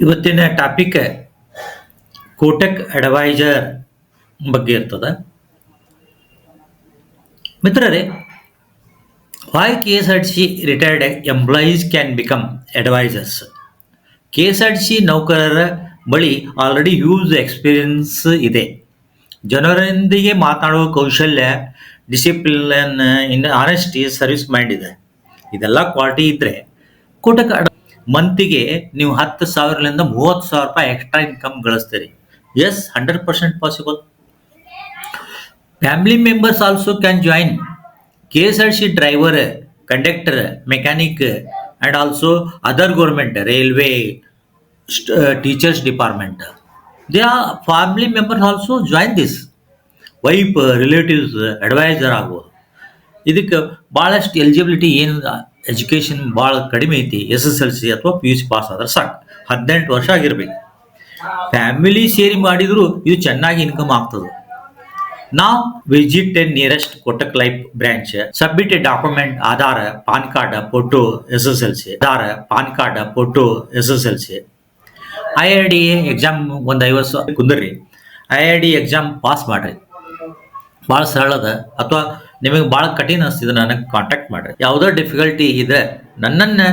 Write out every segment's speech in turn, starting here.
ಇವತ್ತಿನ topic Kotak adviser ಬಗ್ಗೆ ಇರ್ತದೆ. ಮಿತ್ರರೇ, why K S R T C retired employees can become advisers. K S R T C ನೌಕರರ ಬಳಿ ಆಲ್ರೆಡಿ ಹ್ಯೂಜ್ ಎಕ್ಸ್ಪೀರಿಯನ್ಸ್ ಇದೆ. ಜನರೊಂದಿಗೆ ಮಾತನಾಡುವ ಕೌಶಲ್ಯ, ಡಿಸಿಪ್ಲಿನ್, ಆನೆಸ್ಟಿ, ಸರ್ವಿಸ್ ಮೈಂಡ್ ಇದೆ. ಇದೆಲ್ಲ ಕ್ವಾಲಿಟಿ ಇದ್ದರೆ ಕೋಟಕ್ ಮಂತಿಗೆ ನೀವು 10,000ರಿಂದ 30,000 ರೂಪಾಯಿ ಎಕ್ಸ್ಟ್ರಾ ಇನ್ಕಮ್ ಗಳಿಸ್ತೀರಿ. Yes, 100% possible. Family members also can join. K S R T C driver, conductor, mechanic and also other government, railway, teachers department, they are family members also join this. Wife, relatives adviser ಆಗ್ಬೋದು. ಇದಕ್ಕೆ ಭಾಳಷ್ಟು eligibility ಏನು, education ಭಾಳ ಕಡಿಮೆ ಐತಿ. SSLC ಅಥವಾ PUC pass ಆದ್ರೆ ಸಾಕು. 18 ವರ್ಷ ಆಗಿರ್ಬೇಕು. ಫ್ಯಾಮಿಲಿ ಸೇರಿ ಮಾಡಿದ್ರು ಇದು ಚೆನ್ನಾಗಿ ಇನ್ಕಮ್ ಆಗ್ತದೆ. ನಾವು visit nearest Kotak life branch, submit A document, Aadhaar, PAN card, photo, SSLC, Aadhaar, PAN card, photo, SSLC. IRD exam ಒಂದು 50,000 ಕುಂದ್ರಿ. IRD ಎಕ್ಸಾಮ್ ಪಾಸ್ ಮಾಡ್ರಿ. ಭಾಳ ಸರಳ ಅದ. ಅಥವಾ ನಿಮಗೆ ಭಾಳ ಕಠಿಣ ಅನಿಸ್ತಿದ್ರೆ ನನಗೆ ಕಾಂಟ್ಯಾಕ್ಟ್ ಮಾಡಿರಿ. ಯಾವುದೋ ಡಿಫಿಕಲ್ಟಿ ಇದ್ರೆ ನನ್ನನ್ನು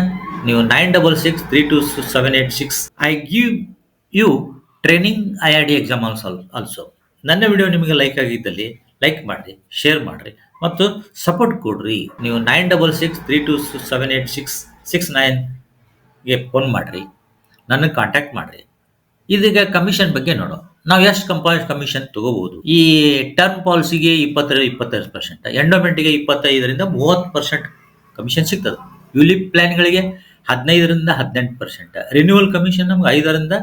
ನೀವು 96632786 I give you training IRD exam also. ನನ್ನ ವಿಡಿಯೋ ನಿಮಗೆ ಲೈಕ್ ಆಗಿದ್ದಲ್ಲಿ ಲೈಕ್ ಮಾಡಿರಿ, ಶೇರ್ ಮಾಡಿರಿ ಮತ್ತು ಸಪೋರ್ಟ್ ಕೊಡ್ರಿ. ನೀವು 9632278669ಗೆ ಫೋನ್ ಮಾಡಿರಿ, ನನಗೆ ಕಾಂಟ್ಯಾಕ್ಟ್ ಮಾಡಿರಿ. ಇದೀಗ ಕಮಿಷನ್ ಬಗ್ಗೆ ನೋಡೋ. ನಾವು ಎಷ್ಟು ಕಮಿಷನ್ ತಗೋಬಹುದು? ಈ ಟರ್ಮ್ ಪಾಲಿಸಿಗೆ 25%, ಎಂಡೋಮೆಂಟ್ಗೆ 25ರಿಂದ 30% ಕಮಿಷನ್ ಸಿಗ್ತದೆ. ಯುಲಿಪ್ ಪ್ಲಾನ್ಗಳಿಗೆ 15ರಿಂದ 18%, ರಿನ್ಯೂವಲ್ ಕಮಿಷನ್ ನಮ್ಗೆ 5ರಿಂದ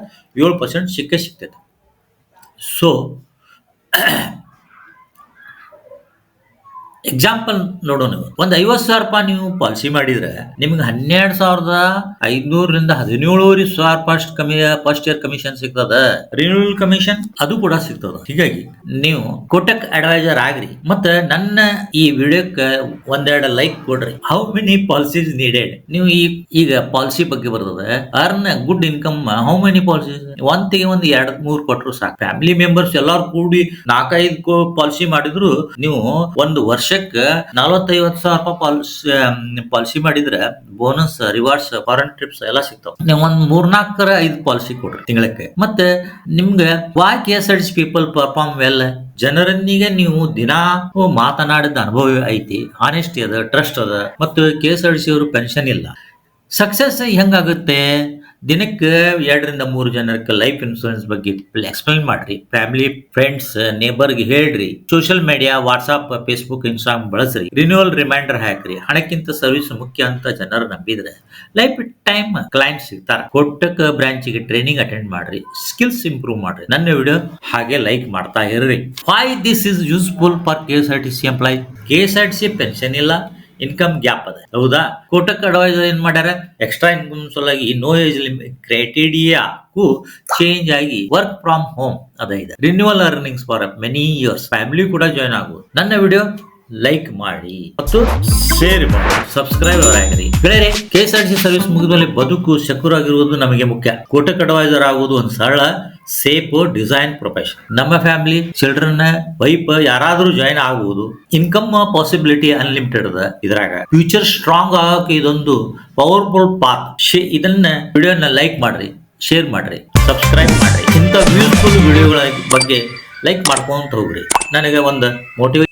7% ಸಿಗ್ತದೆ. ಸೊ ಎಕ್ಸಾಂಪಲ್ ನೋಡೋಣ. ಒಂದು 50,000 ರೂಪಾಯಿ ನೀವು ಪಾಲಿಸಿ ಮಾಡಿದ್ರೆ ನಿಮ್ಗೆ 12,500ರಿಂದ 17,500 ರೂಪಾಯಿ ಫಸ್ಟ್ ಇಯರ್ ಕಮಿಷನ್ ಸಿಗ್ತದ. ರಿನ್ಯೂವಲ್ ಕಮಿಷನ್ ಅದು ಕೂಡ ಸಿಗ್ತದ. ಹೀಗಾಗಿ ನೀವು ಕೋಟಕ್ ಅಡ್ವೈಸರ್ ಆಗ್ರಿ. ಮತ್ತೆ ನನ್ನ ಈ ವಿಡಿಯೋಕ್ಕೆ ಒಂದೆರಡು ಲೈಕ್ ಕೊಡ್ರಿ. How many policies needed? ನೀವು ಈಗ ಪಾಲಿಸಿ ಬಗ್ಗೆ ಬರ್ತದೆ. Earn good income, how many policies? ಒಂದಿಗೆ ಒಂದು 2-3 ಕೊಟ್ಟರು ಸಾಕು. ಫ್ಯಾಮಿಲಿ ಮೆಂಬರ್ಸ್ ಎಲ್ಲಾರು ಕೂಡಿ 4-5 ಪಾಲಿಸಿ ಮಾಡಿದ್ರು ನೀವು ಒಂದು ವರ್ಷಕ್ಕೆ 40,000-50,000 ರೂಪಾಯಿ ಪಾಲಿಸಿ ಮಾಡಿದ್ರೆ ಬೋನಸ್, ರಿವಾರ್ಡ್ಸ್, ಫಾರಿನ್ ಟ್ರಿಪ್ಸ್ ಎಲ್ಲ ಸಿಗ್ತಾವ. ನೀವು ಒಂದು 3-4-5 ಪಾಲಿಸಿ ಕೊಡ್ರಿ ತಿಂಗಳಿಗೆ. ಮತ್ತೆ ನಿಮ್ಗೆ why KSRTC people perform well? ಜನರೊಂದಿಗೆ ನೀವು ದಿನಾ ಮಾತನಾಡಿದ ಅನುಭವ ಐತಿ, ಆನೆಸ್ಟಿ ಅದ, ಟ್ರಸ್ಟ್ ಅದ, ಮತ್ತು KSRTC ಅವರು ಪೆನ್ಷನ್ ಇಲ್ಲ. ಸಕ್ಸಸ್ ಹೆಂಗಾಗುತ್ತೆ? ದಿನಕ್ಕೆ 2-3 ಜನಕ್ಕೆ ಲೈಫ್ ಇನ್ಶೂರೆನ್ಸ್ ಬಗ್ಗೆ ಎಕ್ಸ್ಪ್ಲೈನ್ ಮಾಡ್ರಿ. ಫ್ಯಾಮಿಲಿ, ಫ್ರೆಂಡ್ಸ್, ನೇಬರ್ಗೆ ಹೇಳ್ರಿ. Social media, WhatsApp, Facebook, Instagram ಬಳಸ್ರಿ. ರಿನ್ಯೂವಲ್ ರಿಮೈಂಡರ್ ಹಾಕ್ರಿ. ಹಣಕ್ಕಿಂತ ಸರ್ವಿಸ್ ಮುಖ್ಯ ಅಂತ ಜನರು ನಂಬಿದ್ರೆ ಲೈಫ್ ಟೈಮ್ ಕ್ಲೈಂಟ್ ಸಿಗ್ತಾರ. ಕೋಟಕ್ ಬ್ರಾಂಚಿಗೆ ಟ್ರೈನಿಂಗ್ ಅಟೆಂಡ್ ಮಾಡ್ರಿ. ಸ್ಕಿಲ್ಸ್ ಇಂಪ್ರೂವ್ ಮಾಡ್ರಿ. ನನ್ನ ವಿಡಿಯೋ ಹಾಗೆ ಲೈಕ್ ಮಾಡ್ತಾ ಇರ್ರಿ. Why this is useful for KSRTC employee? KSRTC pension ಇಲ್ಲ, ಇನ್ಕಮ್ ಗ್ಯಾಪ್ ಅದ, ಹೌದಾ? ಕೋಟಕ್ ಅಡ್ವೈಸರ್ ಏನ್ ಮಾಡ್ಯಾರ? ಎಕ್ಸ್ಟ್ರಾ ಇನ್ಕಮ್ ಸಲುವಾಗಿ ನೋ ಏಜ್ ಲಿಮಿಟ್ ಕ್ರೈಟೀರಿಯಾಕ್ಕೂ ಚೇಂಜ್ ಆಗಿ ವರ್ಕ್ ಫ್ರಮ್ ಹೋಮ್ ಅದ ಇದೆ. Renewal earnings for many years. Family ಕೂಡ ಜಾಯ್ನ್ ಆಗುವುದು. ನನ್ನ ವಿಡಿಯೋ ಲೈಕ್ ಮಾಡಿ ಮತ್ತು ಶೇರ್ ಮಾಡಿ, ಸಬ್ಸ್ಕ್ರೈಬರ್ ಆಗಿರಿ. ಬೇರೆ KSRTC ಸರ್ವಿಸ್ ಮುಗಿದ್ಮೇಲೆ ಬದುಕು ಸೆಕ್ಯೂರ್ ಆಗಿರುವುದು ನಮಗೆ ಮುಖ್ಯ. ಕೋಟಕ್ ಅಡ್ವೈಸರ್ ಆಗುವುದು ಒಂದು ಸರಳ, ಸೇಫ್, ಡಿಸೈನ್ ಪ್ರೊಫೆಷನ್. ನಮ್ಮ ಫ್ಯಾಮಿಲಿ, ಚಿಲ್ಡ್ರನ್, ವೈಫ್ ಯಾರಾದ್ರೂ ಜಾಯಿನ್ ಆಗಬಹುದು. ಇನ್ಕಮ್ ಪಾಸಿಬಿಲಿಟಿ ಅನ್ಲಿಮಿಟೆಡ್ ಅದ. ಇದ್ರಾಗ ಫ್ಯೂಚರ್ ಸ್ಟ್ರಾಂಗ್ ಆಗಕ್ಕೆ ಇದೊಂದು ಪವರ್ಫುಲ್ ಪಾತ್. ಇದನ್ನ ವಿಡಿಯೋನ ಲೈಕ್ ಮಾಡ್ರಿ, ಶೇರ್ ಮಾಡ್ರಿ, ಸಬ್ಸ್ಕ್ರೈಬ್ ಮಾಡ್ರಿ. ಇಂಥ ಯೂಸ್ಫುಲ್ ವಿಡಿಯೋಗಳ ಬಗ್ಗೆ ಲೈಕ್ ಮಾಡ್ಕೊಂತ ಹೋಗ್ರಿ. ನನಗೆ ಒಂದು ಮೋಟಿವೇಟ್